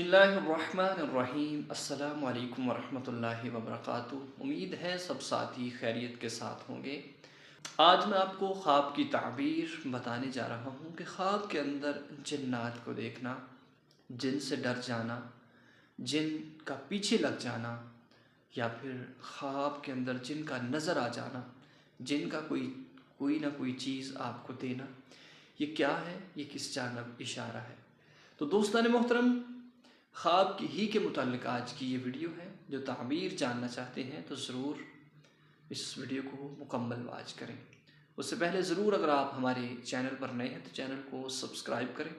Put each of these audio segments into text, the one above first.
बिस्मिल्लाहिर्रहमानिर्रहीम। अस्सलामु अलैकुम वरहमतुल्लाहि वबरकातुहू। उम्मीद है सब साथी खैरियत के साथ होंगे। आज मैं आपको ख्वाब की ताबीर बताने जा रहा हूँ कि ख्वाब के अंदर जिन्नात को देखना, जिन से डर जाना, जिन का पीछे लग जाना, या फिर ख्वाब के अंदर जिन का नज़र आ जाना, जिन का कोई ना कोई चीज़ आपको देना, ये क्या है, ये किस जानब इशारा है। तो दोस्तान मोहतरम, ख्वाब की ही के मुताल्लिक़ आज की ये वीडियो है। जो ताबीर जानना चाहते हैं तो ज़रूर इस वीडियो को मुकम्मल वाच करें। उससे पहले ज़रूर अगर आप हमारे चैनल पर नए हैं तो चैनल को सब्सक्राइब करें,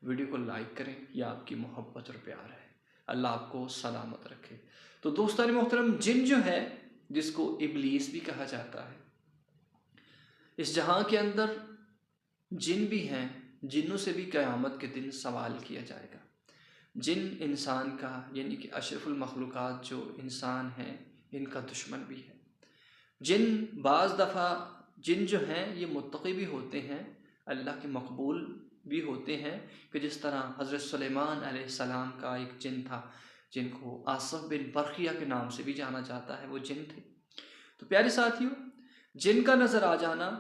वीडियो को लाइक करें। यह आपकी मोहब्बत और प्यार है। अल्लाह आपको सलामत रखे। तो दोस्तान मोहतरम, जिन जो है, जिसको इबलीस भी कहा जाता है, इस जहां के अंदर जिन भी हैं, जिन्नों से भी क़यामत के दिन सवाल किया जाएगा। जिन इंसान का यानी कि अशरफुल मखलूक़ात जो इंसान हैं, इनका दुश्मन भी है। जिन बाज़ दफ़ा जिन जो हैं ये मुत्तक़ी भी होते हैं, अल्लाह के मकबूल भी होते हैं, कि जिस तरह हज़रत सुलेमान अलैहिस्सलाम का एक जिन था जिनको आसफ़ बिन बरखिया के नाम से भी जाना जाता है, वो जिन थे। तो प्यारे साथियों, जिन का नज़र आ जाना,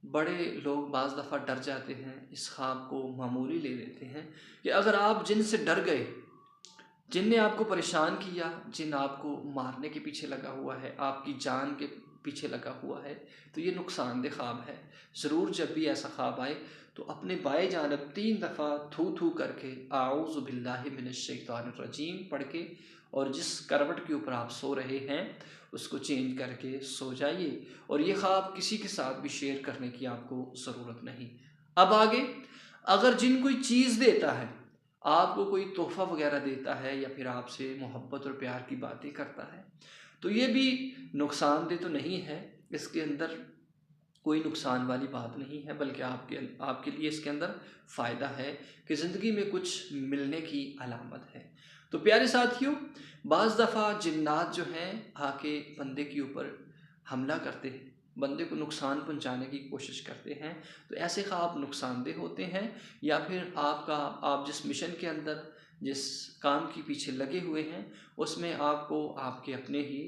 बड़े लोग बाज़ दफ़ा डर जाते हैं, इस ख्वाब को मामूली ले लेते हैं कि अगर आप जिन से डर गए, जिन ने आपको परेशान किया, जिन आपको मारने के पीछे लगा हुआ है, आपकी जान के पीछे लगा हुआ है, तो ये नुकसानदेह ख्वाब है। ज़रूर जब भी ऐसा ख्वाब आए तो अपने बाएं जानब 3 दफ़ा थू थू करके आऊज़ु बिल्लाहि मिनश शैतानिर रजीम पढ़ के, और जिस करवट के ऊपर आप सो रहे हैं उसको चेंज करके सो जाइए। और ये ख्वाब किसी के साथ भी शेयर करने की आपको ज़रूरत नहीं। अब आगे, अगर जिन कोई चीज़ देता है, आपको कोई तोहफ़ा वगैरह देता है, या फिर आपसे मोहब्बत और प्यार की बातें करता है, तो ये भी नुकसानदेह तो नहीं है। इसके अंदर कोई नुकसान वाली बात नहीं है, बल्कि आपके लिए इसके अंदर फ़ायदा है कि ज़िंदगी में कुछ मिलने की अलामत है। तो प्यारे साथियों, बाज़ दफ़ा जिन्नात जो हैं आके बंदे के ऊपर हमला करते हैं, बंदे को नुकसान पहुंचाने की कोशिश करते हैं। तो ऐसे ख्वाब नुकसानदेह होते हैं, या फिर आप जिस मिशन के अंदर, जिस काम के पीछे लगे हुए हैं, उसमें आपको आपके अपने ही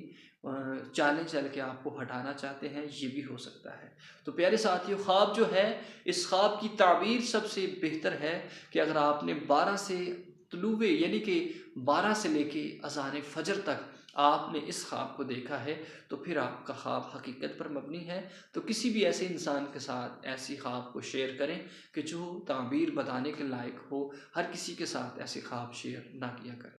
चालें चल के आपको हटाना चाहते हैं, ये भी हो सकता है। तो प्यारे साथियों, ख्वाब जो है, इस ख्वाब की ताबीर सबसे बेहतर है कि अगर आपने 12 से तुलुए यानी कि 12 से लेके अज़ान फ़जर तक आपने इस ख्वाब को देखा है, तो फिर आपका ख्वाब हकीकत पर मबनी है। तो किसी भी ऐसे इंसान के साथ ऐसी ख्वाब को शेयर करें कि जो ताबीर बताने के लायक हो। हर किसी के साथ ऐसे ख्वाब शेयर ना किया करें।